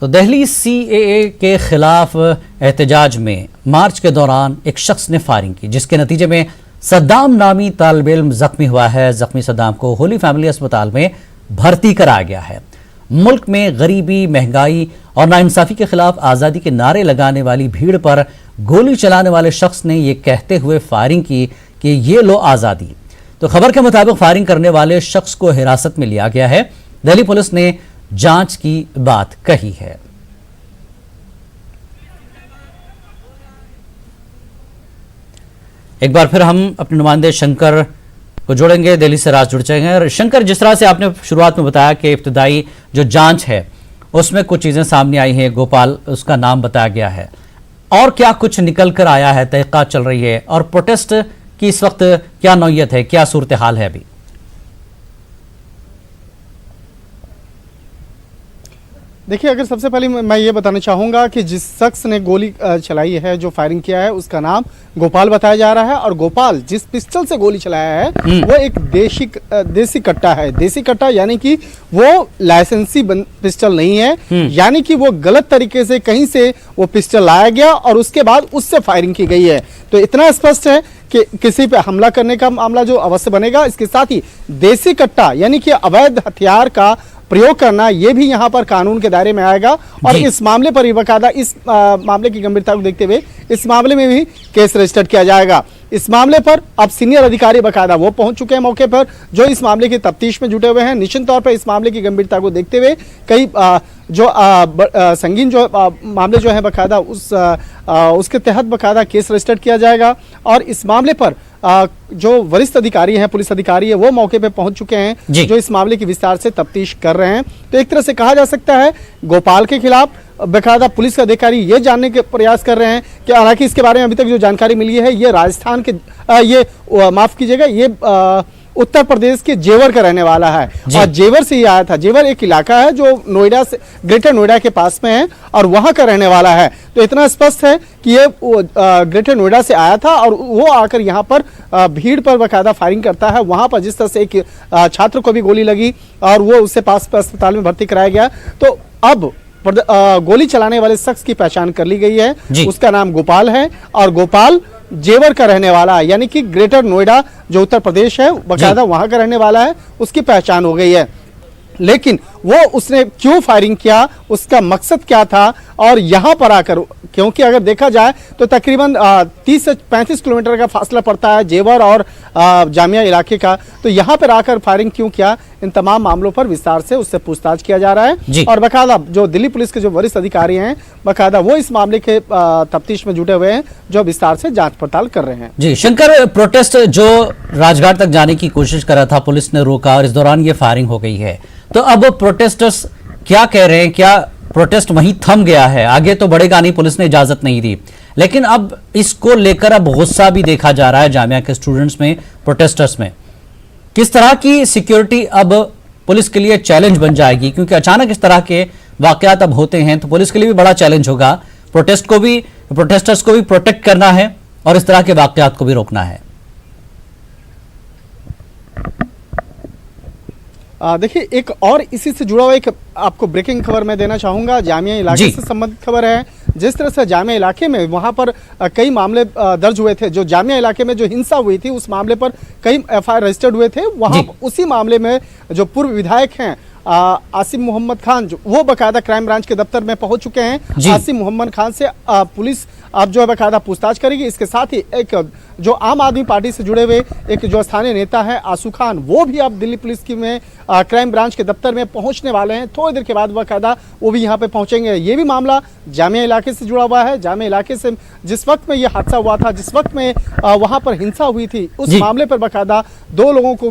तो दिल्ली सीएए के खिलाफ एहतजाज में मार्च के दौरान एक शख्स ने फायरिंग की, जिसके नतीजे में सद्दाम नामी तालिब इल्म जख्मी हुआ है। जख्मी सद्दाम को होली फैमिली अस्पताल में भर्ती कराया गया है। मुल्क में गरीबी, महंगाई और नाइंसाफी के खिलाफ आज़ादी के नारे लगाने वाली भीड़ पर गोली चलाने वाले शख्स ने यह कहते हुए फायरिंग की कि ये लो आज़ादी। तो खबर के मुताबिक फायरिंग करने वाले शख्स को हिरासत में लिया गया है। दिल्ली पुलिस ने जांच की बात कही है। एक बार फिर हम अपने नुमाइंदे शंकर को जोड़ेंगे, दिल्ली से राज जुड़ जाएंगे। और शंकर, जिस तरह से आपने शुरुआत में बताया कि इब्तिदाई जो जांच है उसमें कुछ चीजें सामने आई हैं, गोपाल उसका नाम बताया गया है, और क्या कुछ निकल कर आया है, तहकीकात चल रही है, और प्रोटेस्ट की इस वक्त क्या नौयत है, क्या सूरत हाल है अभी? देखिए, अगर सबसे पहले मैं ये बताना चाहूँगा कि जिस शख्स ने गोली चलाई है, जो फायरिंग किया है, उसका नाम गोपाल बताया जा रहा है। और गोपाल जिस पिस्टल से गोली चलाया है वो एक देसी कट्टा है। देसी कट्टा यानी कि वो लाइसेंसी पिस्टल नहीं है, यानी कि वो गलत तरीके से कहीं से वो पिस्टल लाया गया और उसके बाद उससे फायरिंग की गई है। तो इतना स्पष्ट है कि किसी पे हमला करने का मामला जो अवश्य बनेगा। इसके साथ ही देसी कट्टा यानी कि अवैध हथियार का प्रयोग करना, ये भी यहाँ पर कानून के दायरे में आएगा। और इस मामले पर बकायदा इस मामले की गंभीरता को देखते हुए इस मामले में भी केस रजिस्टर किया जाएगा। इस मामले पर अब सीनियर अधिकारी बकायदा वो पहुंच चुके हैं मौके पर, जो इस मामले की तफ्तीश में जुटे हुए हैं। निश्चित तौर पर इस मामले की गंभीरता को देखते हुए कई संगीन जो मामले जो है बकायदा उसके तहत बकायदा केस रजिस्टर किया जाएगा। और इस मामले पर जो वरिष्ठ अधिकारी हैं, पुलिस अधिकारी है, वो मौके पे पहुंच चुके हैं, जो इस मामले की विस्तार से तफ्तीश कर रहे हैं। तो एक तरह से कहा जा सकता है गोपाल के खिलाफ बेकायदा पुलिस अधिकारी ये जानने के प्रयास कर रहे हैं कि हालांकि इसके बारे में अभी तक जो जानकारी मिली है, ये राजस्थान के माफ कीजिएगा, ये उत्तर प्रदेश के जेवर का रहने वाला है और जेवर से ही आया था। जेवर एक इलाका है जो नोएडा से, ग्रेटर नोएडा के पास में है और वहां का रहने वाला है। तो इतना स्पष्ट है कि ये ग्रेटर नोएडा से आया था और वो आकर यहाँ पर भीड़ पर बकायदा फायरिंग करता है। वहां पर जिस तरह से एक छात्र को भी गोली लगी और वो उससे पास अस्पताल में भर्ती कराया गया। तो अब गोली चलाने वाले शख्स की पहचान कर ली गई है, उसका नाम गोपाल है और गोपाल जेवर का रहने वाला है, यानी कि ग्रेटर नोएडा जो उत्तर प्रदेश है बकायदा वहां का रहने वाला है, उसकी पहचान हो गई है। लेकिन वो उसने क्यों फायरिंग किया, उसका मकसद क्या था, और यहां पर आकर, क्योंकि अगर देखा जाए तो तकरीबन 30 से 35 किलोमीटर का फासला पड़ता है जेवर और जामिया इलाके का, तो यहां पर आकर फायरिंग क्यों किया, इन तमाम मामलों पर विस्तार से उससे पूछताछ किया जा रहा है। और बकायदा जो दिल्ली पुलिस के जो वरिष्ठ अधिकारी हैं बकायदा वो इस मामले के तफ्तीश में जुटे हुए हैं, जो विस्तार से जांच पड़ताल कर रहे हैं। जी शंकर, प्रोटेस्ट जो राजघाट तक जाने की कोशिश कर रहा था, पुलिस ने रोका और इस दौरान ये फायरिंग हो गई है। तो अब प्रोटेस्टर्स क्या कह रहे हैं? क्या प्रोटेस्ट वहीं थम गया है? आगे तो बढ़ेगा नहीं, पुलिस ने इजाजत नहीं दी, लेकिन अब इसको लेकर अब गुस्सा भी देखा जा रहा है जामिया के स्टूडेंट्स में, प्रोटेस्टर्स में। किस तरह की सिक्योरिटी अब पुलिस के लिए चैलेंज बन जाएगी? क्योंकि अचानक इस तरह के वाकयात अब होते हैं तो पुलिस के लिए भी बड़ा चैलेंज होगा। प्रोटेस्टर्स को भी प्रोटेक्ट करना है और इस तरह के वाकयात को भी रोकना है। देखिए, एक और इसी से जुड़ा हुआ एक आपको ब्रेकिंग खबर मैं देना चाहूंगा, जामिया इलाके से संबंधित खबर है। जिस तरह से जामिया इलाके में वहां पर कई मामले दर्ज हुए थे, जो जामिया इलाके में जो हिंसा हुई थी उस मामले पर कई एफआईआर रजिस्टर्ड हुए थे। वहां उसी मामले में जो पूर्व विधायक हैं आसिम मोहम्मद खान, जो वो बकायदा क्राइम ब्रांच के दफ्तर में पहुंच चुके हैं। आसिम मोहम्मद खान से पुलिस अब जो है बकायदा पूछताछ करेगी। इसके साथ ही एक जो आम आदमी पार्टी से जुड़े हुए एक जो स्थानीय नेता है आसू खान, वो भी अब दिल्ली पुलिस की में क्राइम ब्रांच के दफ्तर में पहुंचने वाले हैं। थोड़ी देर के बाद बकायदा वो भी यहाँ पे पहुंचेंगे। ये भी मामला जामिया इलाके से जुड़ा हुआ है। जामिया इलाके से जिस वक्त में ये हादसा हुआ था, जिस वक्त में वहां पर हिंसा हुई थी, उस मामले पर बकायदा 2 लोगों को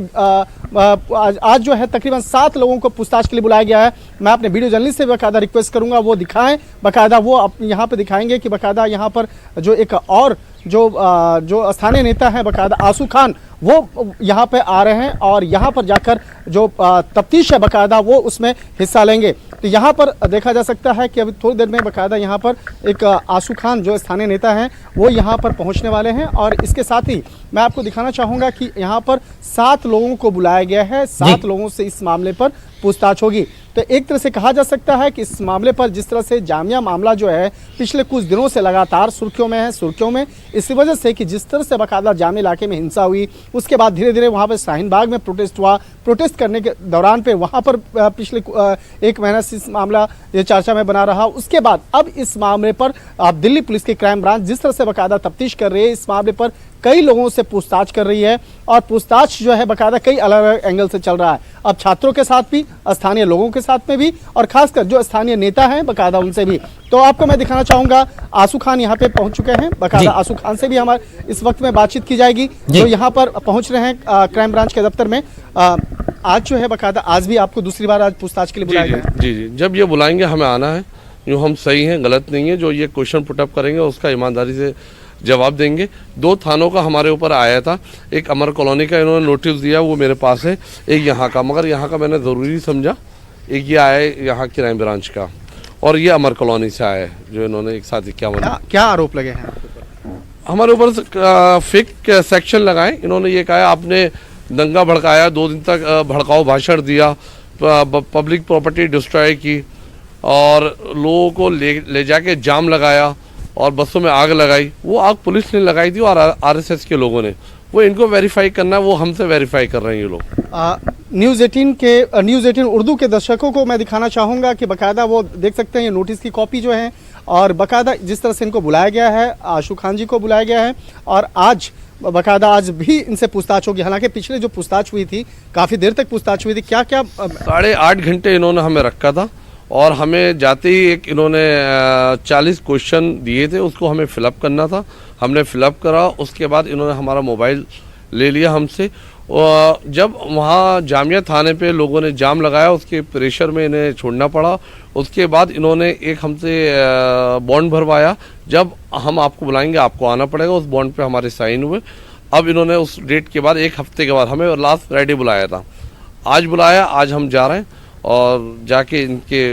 आज जो है तकरीबन 7 लोगों को पूछताछ के लिए बुलाया गया है। मैं अपने वीडियो जर्नलिस्ट से बकायदा रिक्वेस्ट करूंगा वो दिखाएं, बकायदा वो यहाँ पे दिखाएंगे कि बकायदा यहाँ पर जो एक और जो स्थानीय नेता है बकायदा आसू खान, वो यहाँ पे आ रहे हैं और यहाँ पर जाकर जो तफ्तीश है बकायदा वो उसमें हिस्सा लेंगे। तो यहाँ पर देखा जा सकता है कि अभी थोड़ी देर में बकायदा यहाँ पर एक आसू खान जो स्थानीय नेता हैं वो यहाँ पर पहुँचने वाले हैं। और इसके साथ ही मैं आपको दिखाना चाहूँगा कि यहाँ पर 7 लोगों को बुलाया गया है। 7 लोगों से इस मामले पर पूछताछ होगी। तो एक तरह से कहा जा सकता है कि इस मामले पर जिस तरह से जामिया मामला जो है पिछले कुछ दिनों से लगातार सुर्खियों में है, सुर्खियों में इसी वजह से कि जिस तरह से बाकायदा जामिया इलाके में हिंसा हुई, उसके बाद धीरे धीरे वहाँ पर शाहीन बाग में प्रोटेस्ट हुआ। प्रोटेस्ट करने के दौरान पे वहाँ पर पिछले एक महीना से इस मामला ये चर्चा में बना रहा। उसके बाद अब इस मामले पर अब दिल्ली पुलिस की क्राइम ब्रांच जिस तरह से बाकायदा तफ्तीश कर रही है, इस मामले पर कई लोगों से पूछताछ कर रही है और पूछताछ जो है बाकायदा कई अलग अलग एंगल से चल रहा है। अब छात्रों के साथ भी, स्थानीय लोगों के साथ में भी और खासकर जो स्थानीय नेता हैं बाकायदा उनसे भी। तो आपको मैं दिखाना चाहूंगा आंसू खान यहाँ पे पहुंच चुके हैं। बाकायदा आंसू खान से भी हमारे इस वक्त में बातचीत की जाएगी जो यहाँ पर पहुंच रहे हैं क्राइम ब्रांच के दफ्तर में। आज जो है बाकायदा आज भी आपको दूसरी बार आज पूछताछ के लिए बुलाया गया है। जी, जब ये बुलाएंगे हमें आना है, जो हम सही हैं गलत नहीं है, जो ये क्वेश्चन पुटअप करेंगे उसका ईमानदारी से जवाब देंगे। 2 थानों का हमारे ऊपर आया था, एक अमर कॉलोनी का इन्होंने नोटिस दिया, वो मेरे पास है, एक यहाँ का, मगर यहाँ का मैंने ज़रूरी समझा, एक ये आया है यहाँ क्राइम ब्रांच का और ये अमर कॉलोनी से आया है जो इन्होंने एक साथ क्या आरोप लगे हैं हमारे ऊपर? फेक सेक्शन लगाए। इन्होंने ये कहा आपने दंगा भड़काया, 2 दिन तक भड़काऊ भाषण दिया, पब्लिक प्रॉपर्टी डिस्ट्रॉय की और लोगों को ले जाके जाम लगाया और बसों में आग लगाई। वो आग पुलिस ने लगाई थी और आरएसएस के लोगों ने। वो इनको वेरीफाई करना है, वो हमसे वेरीफाई कर रहे हैं ये लोग। न्यूज़ 18 उर्दू के दर्शकों को मैं दिखाना चाहूँगा कि बाकायदा वो देख सकते हैं ये नोटिस की कॉपी जो है और बाकायदा जिस तरह से इनको बुलाया गया है, आशू खान जी को बुलाया गया है और आज बाकायदा आज भी इनसे पूछताछ होगी। हालांकि पिछले जो पूछताछ हुई थी काफ़ी देर तक पूछताछ हुई थी। क्या 8.5 घंटे इन्होंने हमें रखा था और हमें जाते ही एक इन्होंने 40 क्वेश्चन दिए थे, उसको हमें फिलअप करना था। हमने फिलअप करा, उसके बाद इन्होंने हमारा मोबाइल ले लिया हमसे। और जब वहाँ जामिया थाने पे लोगों ने जाम लगाया, उसके प्रेशर में इन्हें छोड़ना पड़ा। उसके बाद इन्होंने एक हमसे बॉन्ड भरवाया, जब हम आपको बुलाएंगे आपको आना पड़ेगा। उस बॉन्ड पे हमारे साइन हुए। अब इन्होंने उस डेट के बाद 1 हफ्ते के बाद हमें लास्ट फ्राइडे बुलाया था, आज बुलाया, आज हम जा रहे हैं और जाके इनके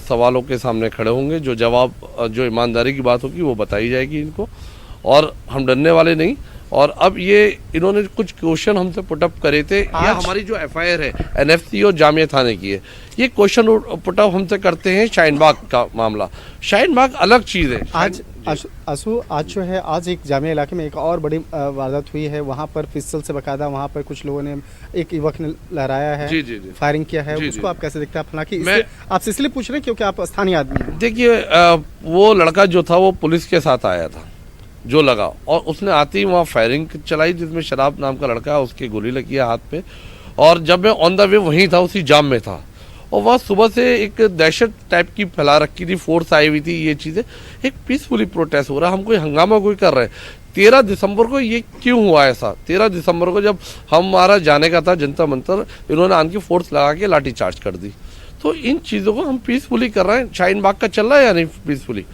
सवालों के सामने खड़े होंगे। जो जवाब, जो ईमानदारी की बात होगी वो बताई जाएगी इनको और हम डरने वाले नहीं। और अब ये इन्होंने कुछ क्वेश्चन हमसे पुटअप करे थे। ये हमारी जो एफआईआर है एनएफसी और जामिया थाने की है। ये क्वेश्चन पुटअप हमसे करते हैं शाहीन बाग का मामला। शाहीन बाग अलग चीज़ है। आज जो है आज एक जामिया इलाके में एक और बड़ी वारदात हुई है। वहाँ पर पिस्टल से बाकायदा वहाँ पर कुछ लोगों ने, एक युवक ने लहराया है, जी, फायरिंग किया है। उसको आप कैसे देखते हैं? हालांकि आपसे इसलिए पूछ रहे हैं क्योंकि आप स्थानीय आदमी हैं। देखिए, वो लड़का जो था वो पुलिस के साथ आया था जो लगा, और उसने आते ही वहाँ फायरिंग चलाई जिसमें शराब नाम का लड़का है, उसकी गोली लगी है हाथ पे। और जब मैं ऑन द वे वहीं था, उसी जाम में था और वहाँ सुबह से एक दहशत टाइप की फैला रखी थी, फोर्स आई हुई थी। ये चीज़ें एक पीसफुली प्रोटेस्ट हो रहा है, हम कोई हंगामा कोई कर रहे हैं। 13 दिसंबर को ये क्यों हुआ ऐसा? 13 दिसंबर को जब हमारा जाने का था जंतर मंतर, इन्होंने आन की फोर्स लगा के लाठी चार्ज कर दी। तो इन चीज़ों को हम पीसफुली कर रहे हैं। शाहीन बाग का चल रहा है या नहीं पीसफुली?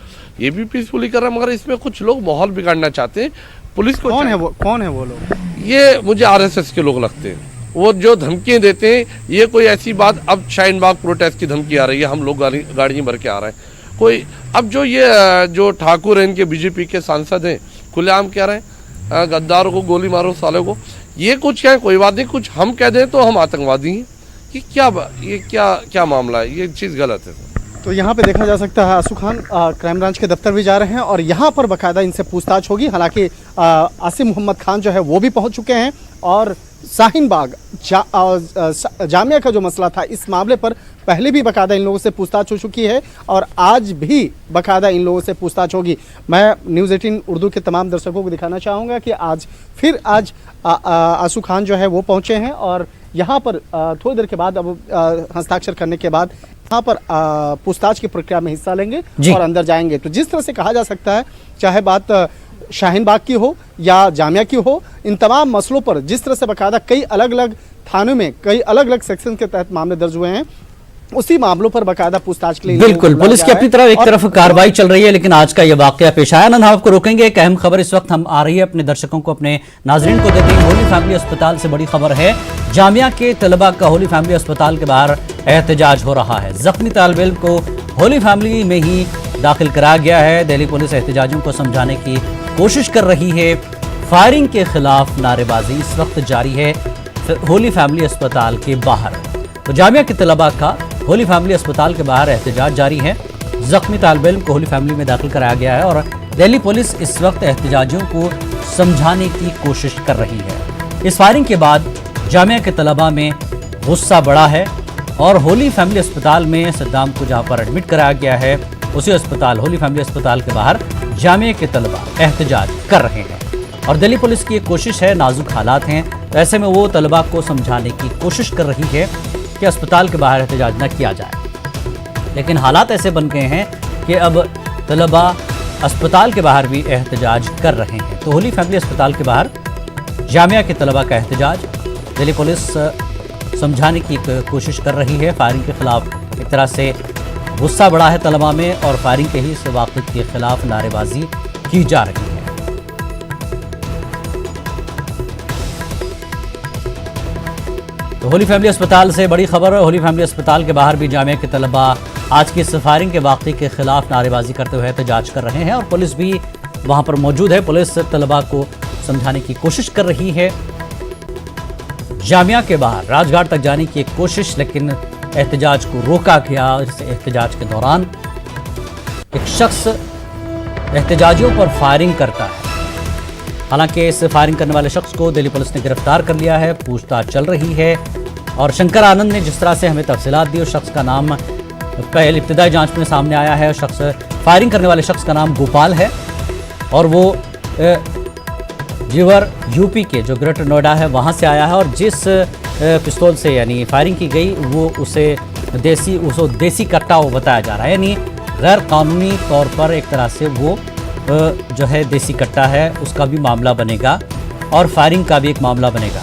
ये भी पीसफुली कर रहे हैं, मगर इसमें कुछ लोग माहौल बिगाड़ना चाहते हैं। पुलिस को कौन है वो लोग? ये मुझे आरएसएस के लोग लगते हैं। वो जो धमकियाँ देते हैं, ये कोई ऐसी बात, अब शाहीन बाग प्रोटेस्ट की धमकी आ रही है, हम लोग गाड़ियाँ भर के आ रहे हैं कोई। अब जो ठाकुर हैं, इनके बीजेपी के सांसद हैं, खुलेआम कह रहे हैं गद्दारों को गोली मारो सालों को। ये कुछ क्या है, कोई बात नहीं, कुछ हम कह दें तो हम आतंकवादी हैं। ये क्या मामला है? ये चीज़ गलत है। तो यहाँ पे देखा जा सकता है आंसू खान क्राइम ब्रांच के दफ्तर भी जा रहे हैं और यहाँ पर बाकायदा इनसे पूछताछ होगी। हालांकि आसिम मोहम्मद खान जो है वो भी पहुँच चुके हैं और शाहीन बाग जामिया का जो मसला था, इस मामले पर पहले भी बाकायदा इन लोगों से पूछताछ हो चुकी है और आज भी बाकायदा इन लोगों से पूछताछ होगी। मैं न्यूज़ 18 उर्दू के तमाम दर्शकों को दिखाना चाहूँगा कि आज आंसू खान जो है वो पहुँचे हैं और यहाँ पर थोड़ी देर के बाद अब हस्ताक्षर करने के बाद यहाँ पर पूछताछ की प्रक्रिया में हिस्सा लेंगे और अंदर जाएंगे। तो जिस तरह से कहा जा सकता है, चाहे बात शाहीन बाग की हो या जामिया की हो, इन तमाम मसलों पर जिस तरह से बाकायदा कई अलग अलग थानों में कई अलग अलग सेक्शन के तहत मामले दर्ज हुए हैं, उसी मामलों पर बाकायदा पूछताछ के लिए बिल्कुल पुलिस की अपनी तरफ एक तरफ कार्रवाई चल रही है, लेकिन आज का यह वाकया पेश आया। आनंद, हम आपको रोकेंगे। एक अहम खबर इस वक्त हम आ रही है अपने दर्शकों को, अपने नाजरीन को देते हैं। होली फैमिली अस्पताल से बड़ी खबर है। जामिया के तलबा का होली फैमिली अस्पताल के बाहर एहतजाज हो रहा है। जख्मी तालिब इल्म को होली फैमिली में ही दाखिल कराया गया है। दिल्ली पुलिस एहतजाजियों को समझाने की कोशिश कर रही है। फायरिंग के खिलाफ नारेबाजी इस वक्त जारी है होली फैमिली अस्पताल के बाहर। तो जामिया के तलबा का होली फैमिली अस्पताल के बाहर एहतजाज जारी है। जख्मी तालिब इल्म को होली फैमिली में दाखिल कराया गया है और दिल्ली पुलिस इस वक्त एहतजाजियों को समझाने की कोशिश कर रही है। इस फायरिंग के बाद जामिया के तलबा में गुस्सा बढ़ा है और होली फैमिली अस्पताल में सद्दाम को जहां पर एडमिट कराया गया है, उसी अस्पताल होली फैमिली अस्पताल के बाहर जामिया के तलबा एहतजाज कर रहे हैं। और दिल्ली पुलिस की एक कोशिश है, नाजुक हालात हैं, तो ऐसे में वो तलबा को समझाने की कोशिश कर रही है कि अस्पताल के बाहर एहतजाज न किया जाए। लेकिन हालात ऐसे बन गए हैं कि अब तलबा अस्पताल के बाहर भी एहतजाज कर रहे हैं। तो होली फैमिली अस्पताल के बाहर जामिया के तलबा का एहतजाज, दिल्ली पुलिस समझाने की कोशिश कर रही है। फायरिंग के खिलाफ एक तरह से गुस्सा बढ़ा है तलबा में और फायरिंग के ही इस वाक़े के खिलाफ नारेबाजी की जा रही है। तो होली फैमिली अस्पताल से बड़ी खबर है। होली फैमिली अस्पताल के बाहर भी जामिया के तलबा आज की इस फायरिंग के वाक़े के खिलाफ नारेबाजी करते हुए एहतजाज कर रहे हैं और पुलिस भी वहां पर मौजूद है। पुलिस तलबा को समझाने की कोशिश कर रही है। जामिया के बाहर राजघाट तक जाने की एक कोशिश, लेकिन एहतजाज को रोका गया। इस एहतजाज के दौरान एक शख्स एहतजाजियों पर फायरिंग करता है। हालांकि इस फायरिंग करने वाले शख्स को दिल्ली पुलिस ने गिरफ्तार कर लिया है, पूछताछ चल रही है। और शंकर आनंद ने जिस तरह से हमें तफसीलात दी, उस शख्स का नाम पहले इब्तिदाई जांच में सामने आया है। शख्स फायरिंग करने वाले शख्स का नाम गोपाल है और वो जीवर यूपी के जो ग्रेटर नोएडा है वहाँ से आया है और जिस पिस्तौल से यानी फायरिंग की गई वो उसको देसी कट्टा वो बताया जा रहा है, यानी गैर कानूनी तौर पर एक तरह से वो जो है देसी कट्टा है, उसका भी मामला बनेगा और फायरिंग का भी एक मामला बनेगा।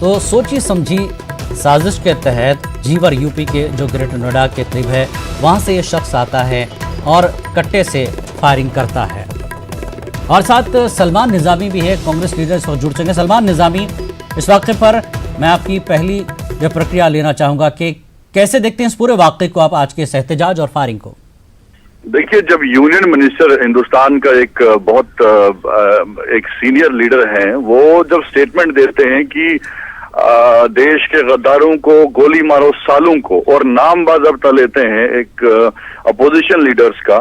तो सोची समझी साजिश के तहत जीवर यूपी के जो ग्रेटर नोएडा के करीब है वहाँ से ये शख्स आता है और कट्टे से फायरिंग करता है। और साथ सलमान निज़ामी भी है, कांग्रेस लीडर इस वक्त जुड़ चुके हैं। सलमान निज़ामी, इस वाक़े पर मैं आपकी पहली जो प्रक्रिया लेना चाहूँगा कि कैसे देखते हैं इस पूरे वाक़े को आप, आज के इस एहतजाज और फायरिंग को? देखिए, जब यूनियन मिनिस्टर हिंदुस्तान का एक बहुत एक सीनियर लीडर हैं, वो जब स्टेटमेंट देते हैं कि देश के गद्दारों को गोली मारो सालों को, और नाम बाज़ाब्ता लेते हैं एक अपोजिशन लीडर्स का,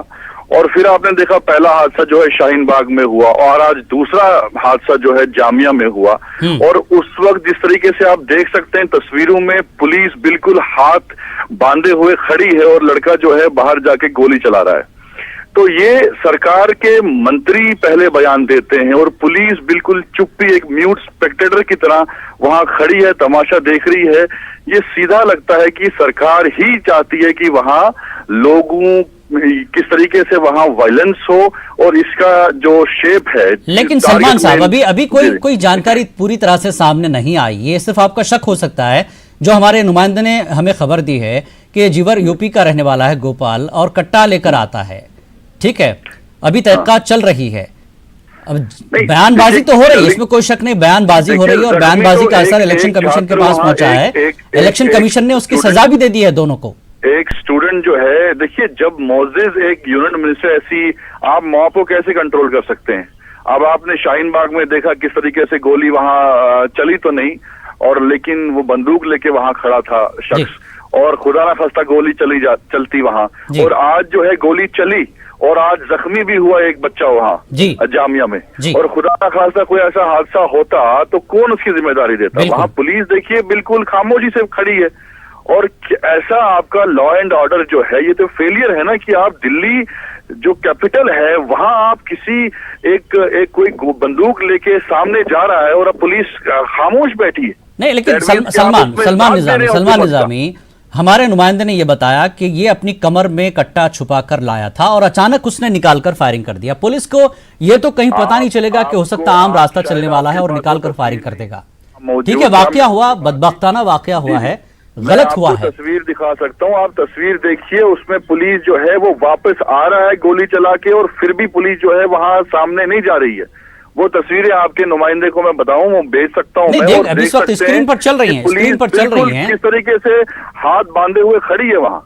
और फिर आपने देखा पहला हादसा जो है शाहीन बाग में हुआ और आज दूसरा हादसा जो है जामिया में हुआ। और उस वक्त जिस तरीके से आप देख सकते हैं तस्वीरों में, पुलिस बिल्कुल हाथ बांधे हुए खड़ी है और लड़का जो है बाहर जाके गोली चला रहा है। तो ये सरकार के मंत्री पहले बयान देते हैं और पुलिस बिल्कुल चुप्पी, एक म्यूट स्पेक्टेटर की तरह वहां खड़ी है, तमाशा देख रही है। ये सीधा लगता है कि सरकार ही चाहती है कि वहां लोगों किस तरीके से वहां वायलेंस हो और इसका जो शेप है। लेकिन सलमान साहब, अभी कोई जानकारी पूरी तरह से सामने नहीं आई। ये सिर्फ आपका शक हो सकता है। जो हमारे नुमाइंदे ने हमें खबर दी है कि जीवर यूपी का रहने वाला है गोपाल और कट्टा लेकर आता है, ठीक है, अभी तहकीकात चल रही है। अब बयानबाजी तो हो रही है, इसमें कोई शक नहीं, बयानबाजी हो रही है और बयानबाजी का असर इलेक्शन कमीशन के पास पहुंचा है। इलेक्शन कमीशन ने उसकी सजा भी दे दी है दोनों को। एक स्टूडेंट जो है, देखिए, जब मोजेज एक यूनियन मिनिस्टर, ऐसी आप मॉब को कैसे कंट्रोल कर सकते हैं? अब आपने शाहीन बाग में देखा किस तरीके से गोली वहां चली तो नहीं, और लेकिन वो बंदूक लेके वहां खड़ा था शख्स, और खुदा ना खास्ता गोली चलती वहां, और आज जो है गोली चली और आज जख्मी भी हुआ एक बच्चा वहां जामिया में, और खुदा ना खास्ता कोई ऐसा हादसा होता तो कौन उसकी जिम्मेदारी देता? वहां पुलिस देखिए बिल्कुल खामोशी से खड़ी है। और ऐसा आपका लॉ एंड ऑर्डर जो है, ये तो फेलियर है ना, कि आप दिल्ली जो कैपिटल है वहां आप किसी एक कोई बंदूक लेके सामने जा रहा है और अब पुलिस खामोश बैठी है। नहीं, लेकिन सलमान निज़ामी, हमारे नुमाइंदे ने यह बताया कि ये अपनी कमर में कट्टा छुपा कर लाया था और अचानक उसने निकालकर फायरिंग कर दिया। पुलिस को ये तो कहीं पता नहीं चलेगा कि हो सकता आम रास्ता चलने वाला है और निकालकर फायरिंग कर देगा। ठीक है, वाकया हुआ, बदबख्ताना वाकया हुआ है, गलत हुआ है। तस्वीर दिखा सकता हूँ, आप तस्वीर देखिए, उसमें पुलिस जो है वो वापस आ रहा है गोली चला के, और फिर भी पुलिस जो है वहां सामने नहीं जा रही है। वो तस्वीरें आपके नुमाइंदे को मैं बताऊं, वो भेज सकता हूँ मैं, और देख सकते स्क्रीन पर चल रही है, स्क्रीन पर चल रही है, किस तरीके से हाथ बांधे हुए खड़ी है वहां।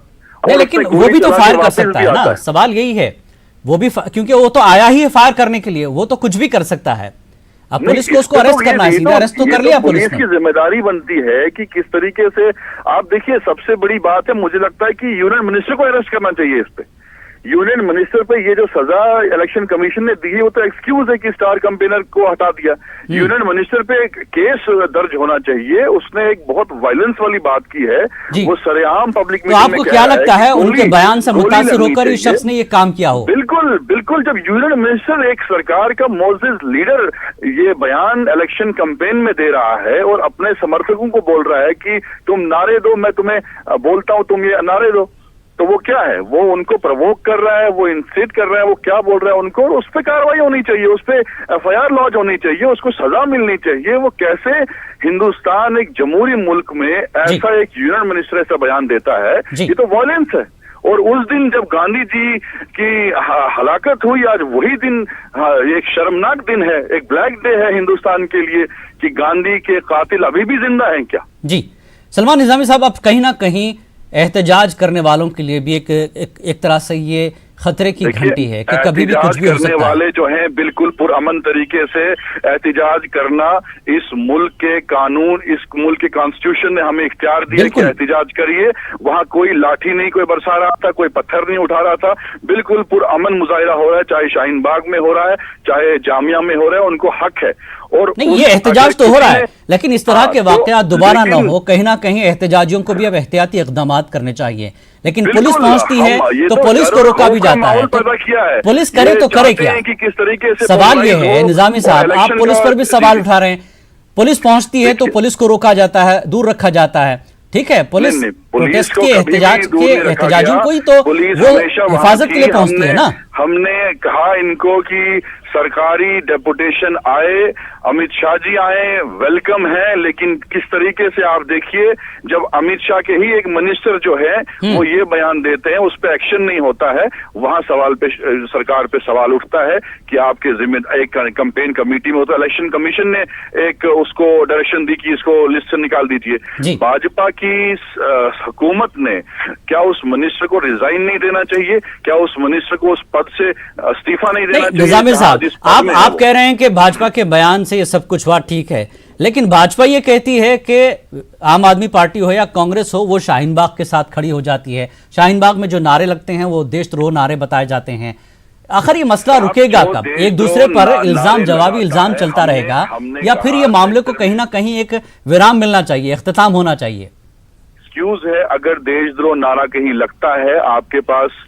नहीं, लेकिन वो भी तो फायर कर सकता है ना, सवाल यही है। वो भी क्योंकि वो तो आया ही है फायर करने के लिए, वो तो कुछ भी कर सकता है। अब पुलिस को उसको तो अरेस्ट करना है, सीधा अरेस्ट तो कर लिया पुलिस ने। की जिम्मेदारी बनती है कि किस तरीके से आप देखिए, सबसे बड़ी बात है मुझे लगता है कि यूनियन मिनिस्टर को अरेस्ट करना चाहिए इस पे। यूनियन मिनिस्टर पे ये जो सजा इलेक्शन कमीशन ने दी है वो तो एक्सक्यूज है कि स्टार कैंपेनर को हटा दिया। यूनियन मिनिस्टर पे एक केस दर्ज होना चाहिए। उसने एक बहुत वायलेंस वाली बात की है, वो सरेआम पब्लिक तो आपको क्या लगता है उनके बयान से मुतासिर होकर इस शख्स ने ये काम किया हो? बिल्कुल बिल्कुल, जब यूनियन मिनिस्टर एक सरकार का मोअज़्ज़िज़ लीडर ये बयान इलेक्शन कैंपेन में दे रहा है और अपने समर्थकों को बोल रहा है कि तुम नारे दो, मैं तुम्हें बोलता हूं तुम ये नारे दो, तो वो क्या है, वो उनको प्रवोक कर रहा है, वो इंसिट कर रहा है, वो क्या बोल रहा है उनको, उस पर कार्रवाई होनी चाहिए, उस पर एफआईआर लॉन्च होनी चाहिए, उसको सजा मिलनी चाहिए। वो कैसे हिंदुस्तान एक जमहूरी मुल्क में ऐसा एक यूनियन मिनिस्टर ऐसा बयान देता है, ये तो वायलेंस है। और उस दिन जब गांधी जी की हलाकत हुई, आज वही दिन एक शर्मनाक दिन है, एक ब्लैक डे है हिंदुस्तान के लिए कि गांधी के कातिल अभी भी जिंदा हैं क्या? जी सलमान निजामी साहब, अब कहीं ना कहीं एहतजाज करने वालों के लिए भी एक तरह से ये खतरे की घंटी है कि कभी भी कुछ भी हो सकता है। वाले जो हैं बिल्कुल पुरअमन तरीके से एहतजाज करना, इस मुल्क के कानून, इस मुल्क के कॉन्स्टिट्यूशन ने हमें इख्तियार दिया कि एहतजाज करिए। वहां कोई लाठी नहीं कोई बरसा रहा था, कोई पत्थर नहीं उठा रहा था, बिल्कुल पुरअमन मुजाहिरा हो रहा है, चाहे शाहीन बाग में हो रहा है, चाहे जामिया में हो रहा है, उनको हक है। और नहीं, ये एहतजाज तो हो रहा है, लेकिन इस तरह के वाकयात दोबारा ना हो, कहीं ना कहीं एहतजाजियों को भी अब एहतियाती इक़दाम करने चाहिए। लेकिन पुलिस पहुंचती है तो पुलिस को रोका भी जाता है, तो पुलिस करे तो करे क्या? कि किस तरीके से सवाल ये है निजामी साहब, आप पुलिस पर भी सवाल उठा रहे हैं। पुलिस पहुंचती है तो पुलिस को रोका जाता है, दूर रखा जाता है, ठीक है, पुलिस प्रोटेस्ट के एहतजाजियों को ही तो वो हिफाजत के लिए पहुंचती है ना। हमने कहा इनको कि सरकारी डेपुटेशन आए, अमित शाह जी आए, वेलकम है, लेकिन किस तरीके से आप देखिए, जब अमित शाह के ही एक मिनिस्टर जो है वो ये बयान देते हैं, उस पर एक्शन नहीं होता है, वहां सवाल पे सरकार पे सवाल उठता है कि आपके जिम्मेदार एक कैंपेन कमेटी में होता है। इलेक्शन कमीशन ने एक उसको डायरेक्शन दी कि इसको लिस्ट से निकाल दीजिए। भाजपा की हुकूमत ने क्या उस मिनिस्टर को रिजाइन नहीं देना चाहिए? क्या उस मिनिस्टर को उस पद से इस्तीफा नहीं देना चाहिए? निजामी साहब, आप कह रहे हैं कि भाजपा के बयान से ये सब कुछ हुआ, ठीक है, लेकिन भाजपा ये कहती है कि आम आदमी पार्टी हो या कांग्रेस हो, वो शाहीन बाग के साथ खड़ी हो जाती है। शाहीन बाग में जो नारे लगते हैं वो देशद्रोह नारे बताए जाते हैं। आखिर ये मसला रुकेगा कब? एक दूसरे पर इल्जाम जवाबी इल्जाम चलता रहेगा, या फिर ये मामले को कहीं ना कहीं एक विराम मिलना चाहिए, इख्तिताम होना चाहिए? एक्सक्यूज है, अगर देशद्रोह नारा कहीं लगता है, आपके पास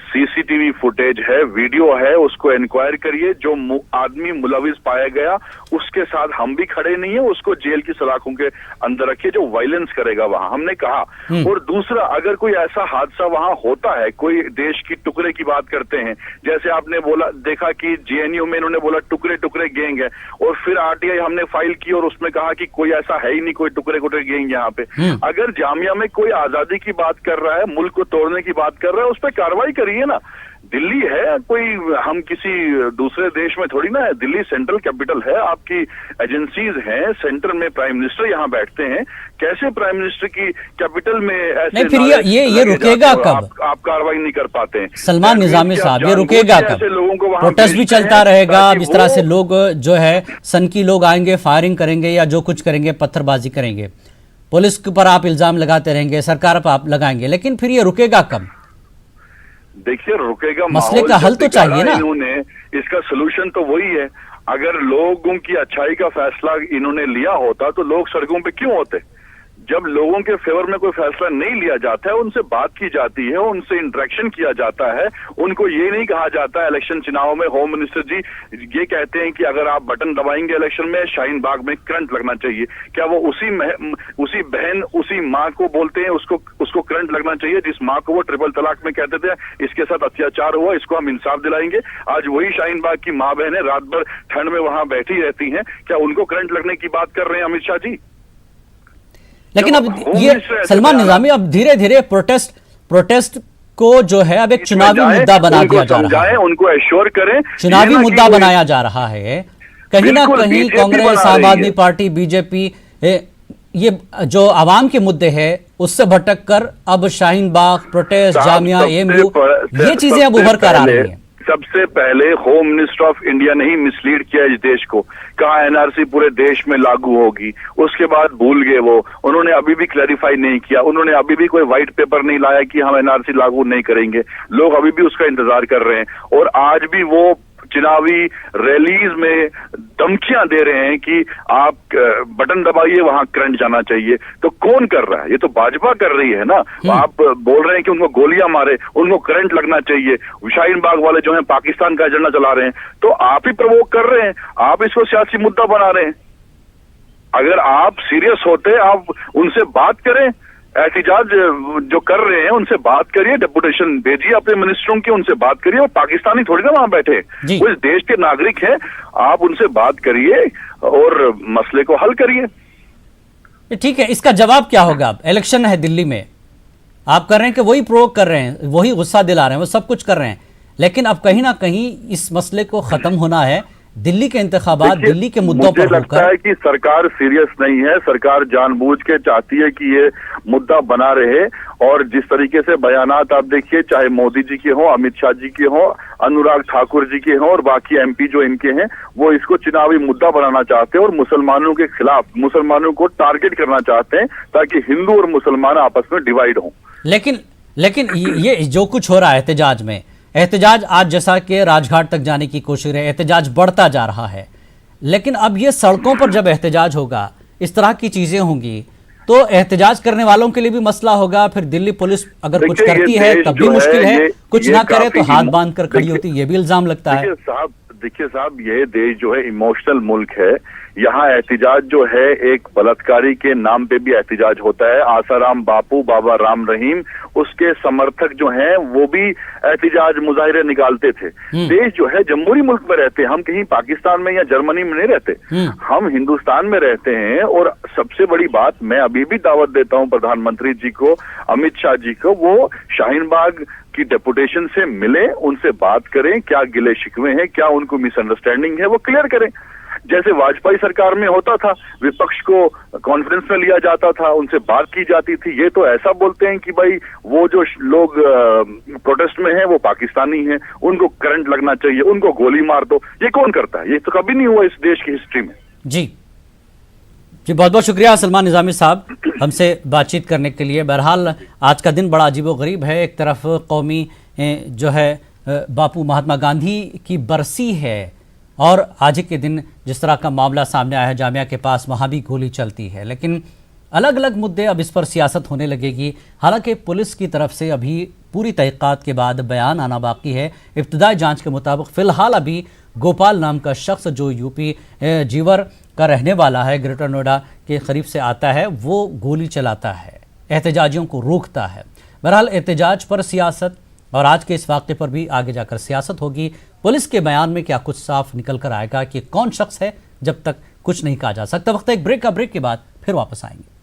सीसीटीवी फुटेज है, वीडियो है, उसको इंक्वायर करिए। जो आदमी मुलविस पाया गया उसके साथ हम भी खड़े नहीं है, उसको जेल की सलाखों के अंदर रखिए जो वायलेंस करेगा वहां, हमने कहा। और दूसरा, अगर कोई ऐसा हादसा वहां होता है, कोई देश की टुकड़े की बात करते हैं, जैसे आपने बोला, देखा कि जेएनयू में इन्होंने बोला टुकड़े टुकड़े गैंग है, और फिर आरटीआई हमने फाइल की और उसमें कहा कि कोई ऐसा है ही नहीं, कोई टुकड़े टुकड़े गैंग यहाँ पे। अगर जामिया में कोई आजादी की बात कर रहा है, मुल्क को तोड़ने की बात कर रहा है, उस पर कार्रवाई करिए ना। दिल्ली है, कोई हम किसी दूसरे देश में थोड़ी ना है, दिल्ली सेंट्रल कैपिटल है, आपकी एजेंसीज हैं, सेंटर में प्राइम मिनिस्टर यहाँ बैठते हैं, कैसे प्राइम मिनिस्टर की कैपिटल में ऐसे नहीं, फिर ये रुकेगा कब? आप कार्रवाई नहीं कर पाते हैं। सलमान निजामी साहब, ये रुकेगा कब? प्रोटेस्ट भी चलता रहेगा, इस तरह से लोग जो है सनकी लोग आएंगे, फायरिंग करेंगे या जो कुछ करेंगे, पत्थरबाजी करेंगे, पुलिस पर आप इल्जाम लगाते रहेंगे, सरकार पर आप लगाएंगे, लेकिन फिर ये रुकेगा कब? देखिए, रुकेगा, मसले का हल तो चाहिए ना। इन्होंने इसका सलूशन तो वही है। अगर लोगों की अच्छाई का फैसला इन्होंने लिया होता तो लोग सड़कों पे क्यों होते? जब लोगों के फेवर में कोई फैसला नहीं लिया जाता है, उनसे बात की जाती है, उनसे इंटरेक्शन किया जाता है, उनको ये नहीं कहा जाता है इलेक्शन चुनाव में, होम मिनिस्टर जी ये कहते हैं कि अगर आप बटन दबाएंगे इलेक्शन में शाहीन बाग में करंट लगना चाहिए। क्या वो उसी बहन, उसी माँ को बोलते हैं उसको करंट लगना चाहिए जिस माँ को वो ट्रिपल तलाक में कहते थे इसके साथ अत्याचार हुआ, इसको हम इंसाफ दिलाएंगे? आज वही शाहीन बाग की माँ बहनें रात भर ठंड में वहां बैठी रहती हैं, क्या उनको करंट लगने की बात कर रहे हैं अमित शाह जी? लेकिन अब ये सलमान निजामी, अब धीरे धीरे प्रोटेस्ट को जो है अब एक चुनावी मुद्दा बना दिया जा रहा है, उनको एश्योर करें, चुनावी मुद्दा बनाया जा रहा है। कहीं ना कहीं कांग्रेस, आम आदमी पार्टी, बीजेपी, ये जो आवाम के मुद्दे हैं उससे भटक कर अब शाहीन बाग, प्रोटेस्ट, जामिया, एएमयू, ये चीजें अब उभर कर आ रही हैं। सबसे पहले होम मिनिस्टर ऑफ इंडिया ने ही मिसलीड किया इस देश को, कहा एनआरसी पूरे देश में लागू होगी, उसके बाद भूल गए वो। उन्होंने अभी भी क्लैरिफाई नहीं किया, उन्होंने अभी भी कोई व्हाइट पेपर नहीं लाया कि हम एनआरसी लागू नहीं करेंगे। लोग अभी भी उसका इंतजार कर रहे हैं और आज भी वो चुनावी रैलीज में धमकियां दे रहे हैं कि आप बटन दबाइए वहां करंट जाना चाहिए। तो कौन कर रहा है? ये तो भाजपा कर रही है ना। आप बोल रहे हैं कि उनको गोलियां मारे, उनको करंट लगना चाहिए। शाहीन बाग वाले जो हैं पाकिस्तान का एजेंडा चला रहे हैं, तो आप ही प्रवोक कर रहे हैं, आप इसको सियासी मुद्दा बना रहे हैं। अगर आप सीरियस होते आप उनसे बात करें, एहतिजाज जो कर रहे हैं उनसे बात करिए, डेपुटेशन भेजिए अपने मिनिस्टरों की, उनसे बात करिए। और पाकिस्तानी थोड़ी ना वहां बैठे, वो इस देश के नागरिक हैं। आप उनसे बात करिए और मसले को हल करिए। ठीक है, इसका जवाब क्या होगा? अब इलेक्शन है दिल्ली में, आप कर रहे हैं कि वही प्रोवोक कर रहे हैं, वही गुस्सा दिला रहे हैं, वो सब कुछ कर रहे हैं, लेकिन अब कहीं ना कहीं इस मसले को खत्म होना है। दिल्ली के इंतखाबात दिल्ली के मुद्दों पर मुझे लगता है कि सरकार सीरियस नहीं है। सरकार जानबूझ के चाहती है कि ये मुद्दा बना रहे। और जिस तरीके से बयानात आप देखिए, चाहे मोदी जी के हों, अमित शाह जी के हों, अनुराग ठाकुर जी के हों और बाकी एमपी जो इनके हैं, वो इसको चुनावी मुद्दा बनाना चाहते हैं और मुसलमानों के खिलाफ, मुसलमानों को टारगेट करना चाहते हैं ताकि हिंदू और मुसलमान आपस में डिवाइड हों। लेकिन ये जो कुछ हो रहा है एहतजाज में, एहतजाज आज जैसा कि राजघाट तक जाने की कोशिश है, एहतजाज बढ़ता जा रहा है, लेकिन अब ये सड़कों पर जब एहतजाज होगा, इस तरह की चीजें होंगी, तो एहतजाज करने वालों के लिए भी मसला होगा। फिर दिल्ली पुलिस अगर कुछ करती है तब भी मुश्किल है, कुछ ना करे तो हाथ बांध कर खड़ी होती, ये भी इल्जाम लगता है। देखिए साहब, ये देश जो है इमोशनल मुल्क है। यहाँ एहतिजाज जो है एक बलात्कारी के नाम पे भी एहतिजाज होता है। आसाराम बापू, बाबा राम रहीम, उसके समर्थक जो हैं वो भी एहतिजाज मुजाहिरे निकालते थे। देश जो है जमहूरी मुल्क में रहते हैं हम, कहीं पाकिस्तान में या जर्मनी में नहीं रहते, हम हिंदुस्तान में रहते हैं। और सबसे बड़ी बात, मैं अभी भी दावत देता हूँ प्रधानमंत्री जी को, अमित शाह जी को, वो शाहीन बाग की डेपुटेशन से मिले, उनसे बात करें, क्या गिले शिकवे हैं, क्या उनको मिसअंडरस्टैंडिंग है, वो क्लियर करें। जैसे वाजपेयी सरकार में होता था, विपक्ष को कॉन्फ्रेंस में लिया जाता था, उनसे बात की जाती थी। ये तो ऐसा बोलते हैं कि भाई वो जो लोग प्रोटेस्ट में हैं वो पाकिस्तानी हैं, उनको करंट लगना चाहिए, उनको गोली मार दो। ये कौन करता है? ये तो कभी नहीं हुआ इस देश की हिस्ट्री में। जी बहुत बहुत शुक्रिया सलमान निजामी साहब हमसे बातचीत करने के लिए। बहरहाल आज का दिन बड़ा अजीबोगरीब है। एक तरफ कौमी जो है बापू महात्मा गांधी की बरसी है और आज के दिन जिस तरह का मामला सामने आया है जामिया के पास, वहाँ भी गोली चलती है, लेकिन अलग अलग मुद्दे अब इस पर सियासत होने लगेगी। हालांकि पुलिस की तरफ से अभी पूरी तहकीकात के बाद बयान आना बाकी है। इब्तदाई जांच के मुताबिक फ़िलहाल अभी गोपाल नाम का शख्स जो यूपी जीवर का रहने वाला है, ग्रेटर नोएडा के करीब से आता है, वो गोली चलाता है, एहतजाजियों को रोकता है। बहरहाल एहतजाज पर सियासत और आज के इस वाक़े पर भी आगे जाकर सियासत होगी। पुलिस के बयान में क्या कुछ साफ निकल कर आएगा कि कौन शख्स है, जब तक कुछ नहीं कहा जा सकता। वक्त एक ब्रेक का, ब्रेक के बाद फिर वापस आएंगे।